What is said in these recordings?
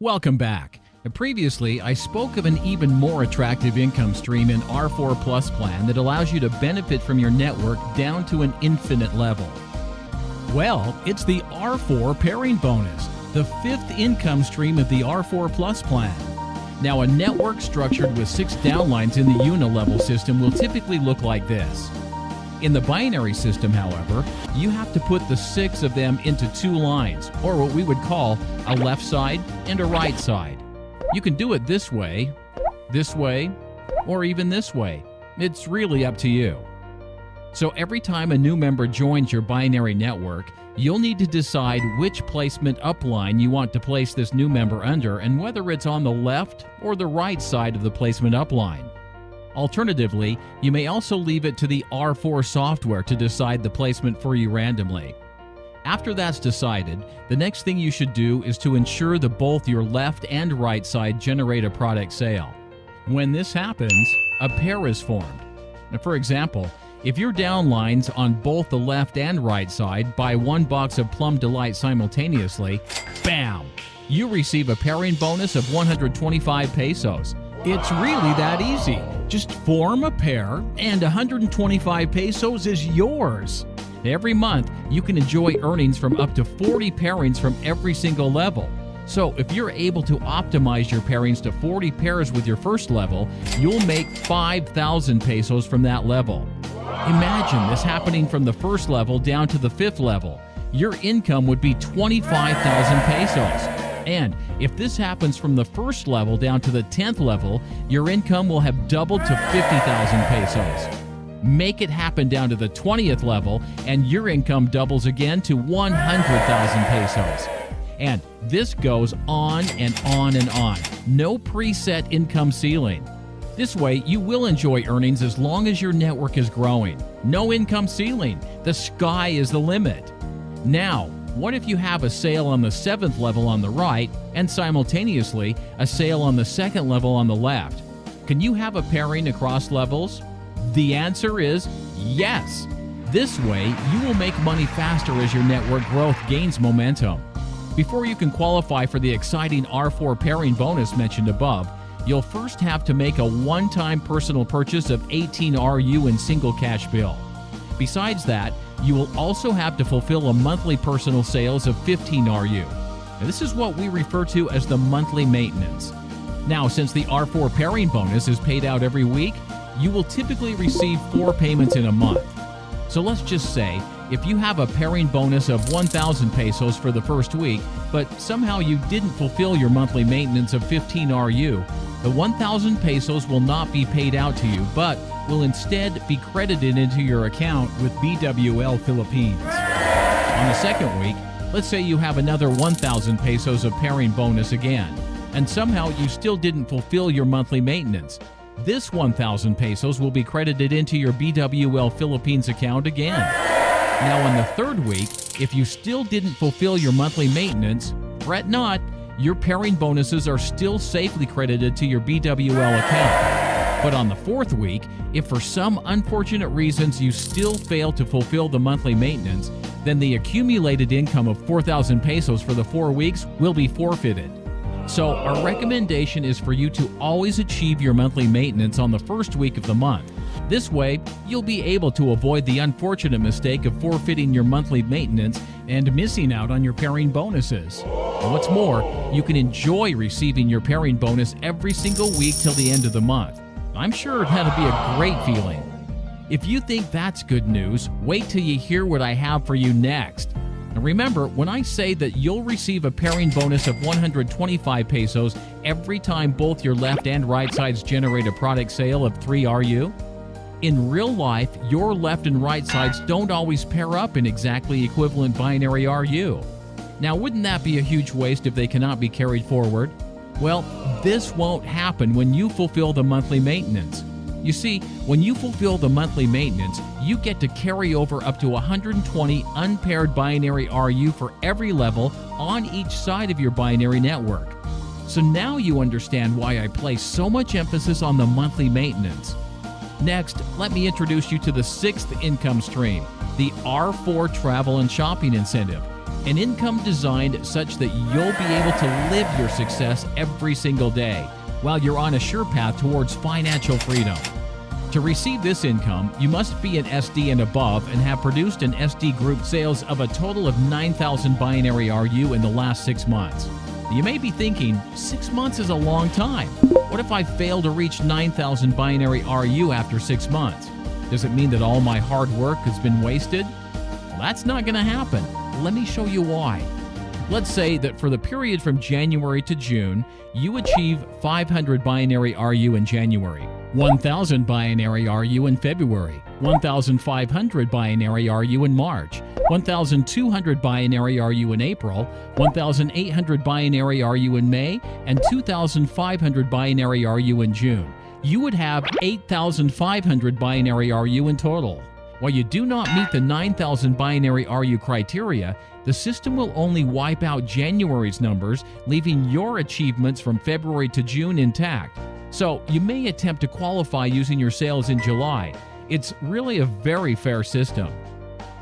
Welcome back. Previously, I spoke of an even more attractive income stream in R4 Plus plan that allows you to benefit from your network down to an infinite level. Well, it's the R4 pairing bonus, the fifth income stream of the R4 Plus plan. Now, a network structured with 6 downlines in the unilevel system will typically look like this. In the binary system, however, you have to put the 6 of them into 2 lines, or what we would call a left side and a right side. You can do it this way, or even this way. It's really up to you. So every time a new member joins your binary network, you'll need to decide which placement upline you want to place this new member under and whether it's on the left or the right side of the placement upline. Alternatively, you may also leave it to the R4 software to decide the placement for you randomly. After that's decided, the next thing you should do is to ensure that both your left and right side generate a product sale. When this happens, a pair is formed. Now, for example, if your downlines on both the left and right side buy 1 box of Plum Delight simultaneously, bam! You receive a pairing bonus of 125 pesos. It's really that easy. Just form a pair and 125 pesos is yours. Every month, you can enjoy earnings from up to 40 pairings from every single level. So if you're able to optimize your pairings to 40 pairs with your first level, you'll make 5,000 pesos from that level. Imagine this happening from the first level down to the 5th level. Your income would be 25,000 pesos. And if this happens from the first level down to the 10th level, your income will have doubled to 50,000 pesos. Make it happen down to the 20th level, and your income doubles again to 100,000 pesos. And this goes on and on and on. No preset income ceiling. This way, you will enjoy earnings as long as your network is growing. No income ceiling. The sky is the limit. Now, what if you have a sale on the 7th level on the right and simultaneously a sale on the 2nd level on the left? Can you have a pairing across levels? The answer is yes. This way, you will make money faster as your network growth gains momentum. Before you can qualify for the exciting R4 pairing bonus mentioned above, you'll first have to make a one-time personal purchase of 18 RU in single cash bill. Besides that, you will also have to fulfill a monthly personal sales of 15 RU. Now, this is what we refer to as the monthly maintenance. Now, since the R4 pairing bonus is paid out every week, you will typically receive 4 payments in a month. So let's just say, if you have a pairing bonus of 1,000 pesos for the first week, but somehow you didn't fulfill your monthly maintenance of 15 RU, the 1,000 pesos will not be paid out to you, but will instead be credited into your account with BWL Philippines. On the second week, let's say you have another 1,000 pesos of pairing bonus again, and somehow you still didn't fulfill your monthly maintenance. This 1,000 pesos will be credited into your BWL Philippines account again. Now on the third week, if you still didn't fulfill your monthly maintenance, fret not, your pairing bonuses are still safely credited to your BWL account. But on the 4th week, if for some unfortunate reasons you still fail to fulfill the monthly maintenance, then the accumulated income of 4,000 pesos for the 4 weeks will be forfeited. So our recommendation is for you to always achieve your monthly maintenance on the first week of the month. This way, you'll be able to avoid the unfortunate mistake of forfeiting your monthly maintenance and missing out on your pairing bonuses. And what's more, you can enjoy receiving your pairing bonus every single week till the end of the month. I'm sure that'll be a great feeling. If you think that's good news, wait till you hear what I have for you next. And remember, when I say that you'll receive a pairing bonus of 125 pesos every time both your left and right sides generate a product sale of 3 RU, in real life, your left and right sides don't always pair up in exactly equivalent binary RU. Now, wouldn't that be a huge waste if they cannot be carried forward? Well, this won't happen when you fulfill the monthly maintenance. You see, when you fulfill the monthly maintenance, you get to carry over up to 120 unpaired binary RU for every level on each side of your binary network. So now you understand why I place so much emphasis on the monthly maintenance. Next, let me introduce you to the 6th income stream, the R4 Travel and Shopping Incentive. An income designed such that you'll be able to live your success every single day while you're on a sure path towards financial freedom. To receive this income, you must be an SD and above and have produced an SD group sales of a total of 9,000 binary RU in the last 6 months. You may be thinking, 6 months is a long time. What if I fail to reach 9,000 binary RU after 6 months? Does it mean that all my hard work has been wasted? Well, that's not going to happen. Let me show you why. Let's say that for the period from January to June, you achieve 500 binary RU in January, 1,000 binary RU in February, 1,500 binary RU in March, 1,200 binary RU in April, 1,800 binary RU in May, and 2,500 binary RU in June. You would have 8,500 binary RU in total. While you do not meet the 9,000 binary RU criteria, the system will only wipe out January's numbers, leaving your achievements from February to June intact. So you may attempt to qualify using your sales in July. It's really a very fair system.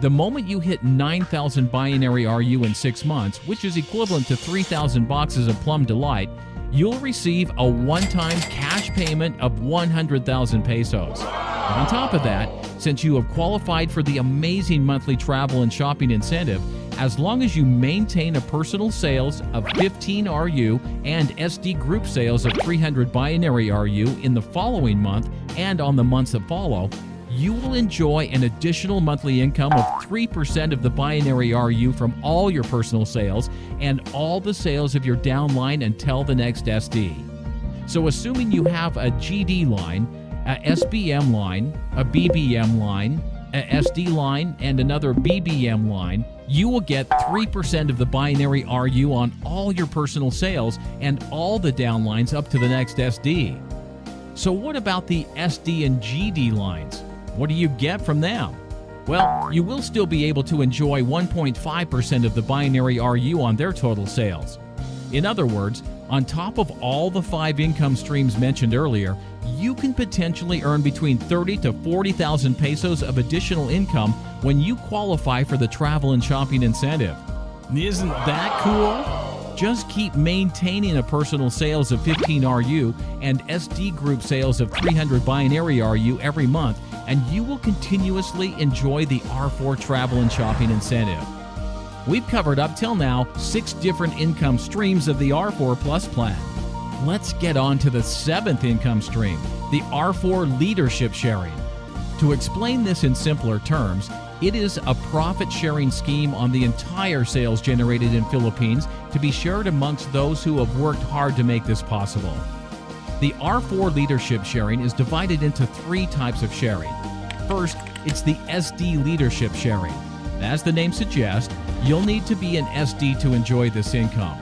The moment you hit 9,000 binary RU in 6 months, which is equivalent to 3,000 boxes of Plum Delight, you'll receive a one-time cash payment of 100,000 pesos. On top of that, since you have qualified for the amazing monthly travel and shopping incentive, as long as you maintain a personal sales of 15 RU and SD group sales of 300 binary RU in the following month and on the months that follow, you will enjoy an additional monthly income of 3% of the binary RU from all your personal sales and all the sales of your downline until the next SD. So assuming you have a GD line, a SBM line, a BBM line, a SD line, and another BBM line, you will get 3% of the binary RU on all your personal sales and all the downlines up to the next SD. So what about the SD and GD lines? What do you get from them? Well, you will still be able to enjoy 1.5% of the binary RU on their total sales. In other words, on top of all the 5 income streams mentioned earlier, you can potentially earn between 30 to 40,000 pesos of additional income when you qualify for the travel and shopping incentive. Isn't that cool? Just keep maintaining a personal sales of 15 RU and SD group sales of 300 binary RU every month, and you will continuously enjoy the R4 travel and shopping incentive. We've covered up till now 6 different income streams of the R4 Plus plan. Let's get on to the 7th income stream, the R4 Leadership Sharing. To explain this in simpler terms, it is a profit-sharing scheme on the entire sales generated in Philippines to be shared amongst those who have worked hard to make this possible. The R4 Leadership Sharing is divided into 3 types of sharing. First, it's the SD Leadership Sharing. As the name suggests, you'll need to be an SD to enjoy this income.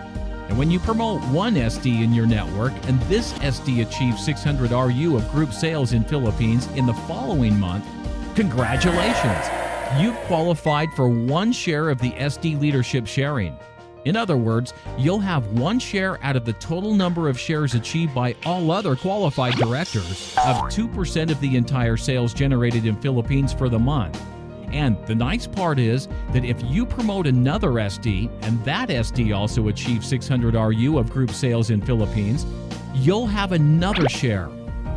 And when you promote one SD in your network and this SD achieves 600 RU of group sales in Philippines in the following month, congratulations! You've qualified for 1 share of the SD Leadership Sharing. In other words, you'll have 1 share out of the total number of shares achieved by all other qualified directors of 2% of the entire sales generated in Philippines for the month. And the nice part is that if you promote another SD and that SD also achieves 600 RU of group sales in Philippines, you'll have another share.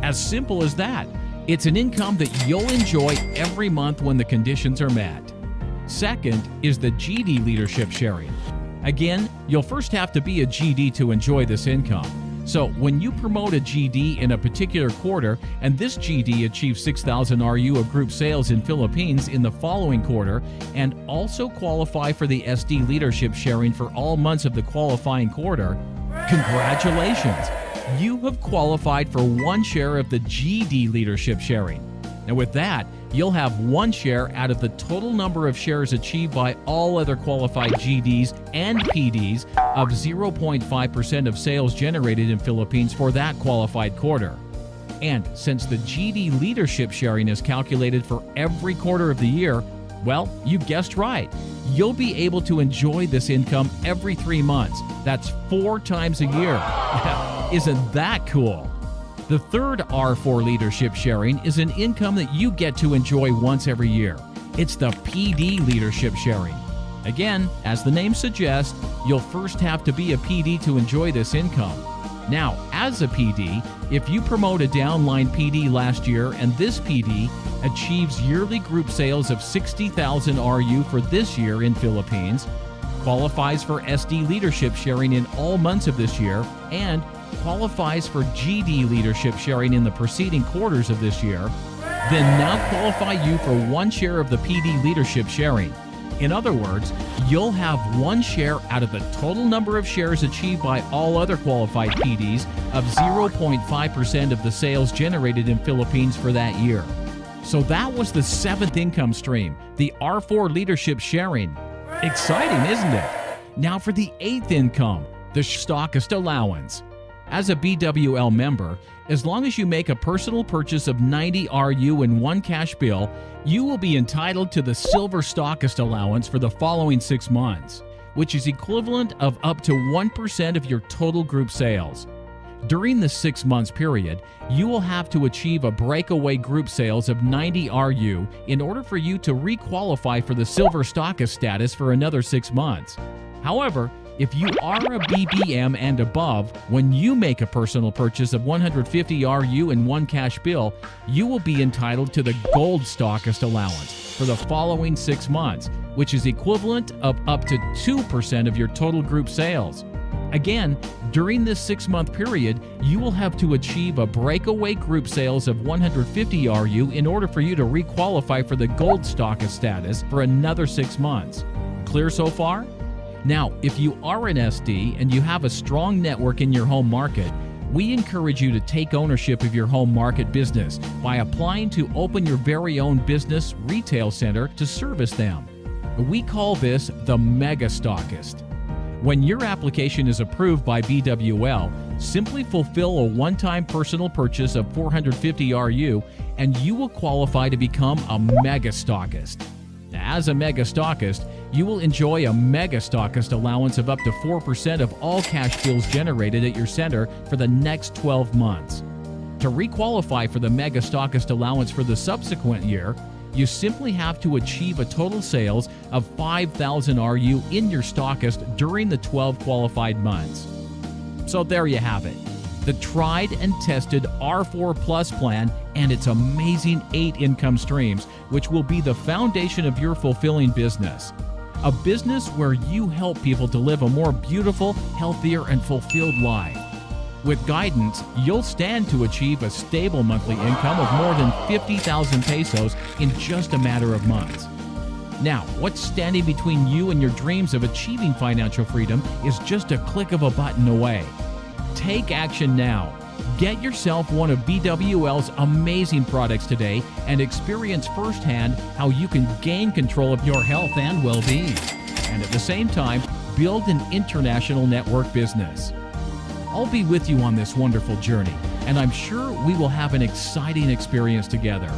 As simple as that. It's an income that you'll enjoy every month when the conditions are met. Second is the GD Leadership Sharing. Again, you'll first have to be a GD to enjoy this income. So when you promote a GD in a particular quarter and this GD achieves 6,000 RU of group sales in Philippines in the following quarter and also qualify for the SD Leadership Sharing for all months of the qualifying quarter, congratulations! You have qualified for 1 share of the GD Leadership Sharing. Now with that, you'll have 1 share out of the total number of shares achieved by all other qualified GDs and PDs of 0.5% of sales generated in Philippines for that qualified quarter. And since the GD Leadership Sharing is calculated for every quarter of the year, well, you guessed right. You'll be able to enjoy this income every 3 months. That's 4 times a year. Isn't that cool? The third R4 Leadership Sharing is an income that you get to enjoy once every year. It's the PD Leadership Sharing. Again, as the name suggests, you'll first have to be a PD to enjoy this income. Now, as a PD, if you promote a downline PD last year and this PD achieves yearly group sales of 60,000 RU for this year in Philippines, qualifies for SD leadership sharing in all months of this year, and qualifies for GD leadership sharing in the preceding quarters of this year, then now qualify you for 1 share of the PD leadership sharing. In other words, you'll have 1 share out of the total number of shares achieved by all other qualified PDs of 0.5% of the sales generated in Philippines for that year. So that was the 7th income stream, the R4 leadership sharing. Exciting, isn't it? Now for the 8th income, the Stockist allowance. As a BWL member, as long as you make a personal purchase of 90 RU in 1 cash bill, you will be entitled to the Silver Stockist allowance for the following 6 months, which is equivalent of up to 1% of your total group sales. During the 6 months period, you will have to achieve a breakaway group sales of 90 RU in order for you to requalify for the Silver Stockist status for another 6 months. However, if you are a BBM and above, when you make a personal purchase of 150 RU in 1 cash bill, you will be entitled to the Gold Stockist allowance for the following 6 months, which is equivalent of up to 2% of your total group sales. Again, during this 6-month period, you will have to achieve a breakaway group sales of 150 RU in order for you to requalify for the Gold Stockist status for another 6 months. Clear so far? Now, if you are an SD and you have a strong network in your home market, we encourage you to take ownership of your home market business by applying to open your very own business retail center to service them. We call this the Mega Stockist. When your application is approved by BWL, simply fulfill a one-time personal purchase of 450 RU and you will qualify to become a Mega Stockist. As a Mega Stockist, you will enjoy a Mega Stockist allowance of up to 4% of all cash bills generated at your center for the next 12 months. To requalify for the Mega Stockist allowance for the subsequent year, you simply have to achieve a total sales of 5,000 RU in your Stockist during the 12 qualified months. So there you have it. The tried and tested R4 Plus plan and its amazing 8 income streams, which will be the foundation of your fulfilling business. A business where you help people to live a more beautiful, healthier, and fulfilled life. With guidance, you'll stand to achieve a stable monthly income of more than 50,000 pesos in just a matter of months. Now, what's standing between you and your dreams of achieving financial freedom is just a click of a button away. Take action now. Get yourself one of BWL's amazing products today and experience firsthand how you can gain control of your health and well-being, and at the same time, build an international network business. I'll be with you on this wonderful journey, and I'm sure we will have an exciting experience together.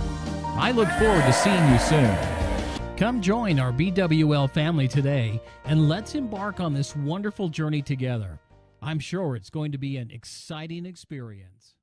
I look forward to seeing you soon. Come join our BWL family today, and let's embark on this wonderful journey together. I'm sure it's going to be an exciting experience.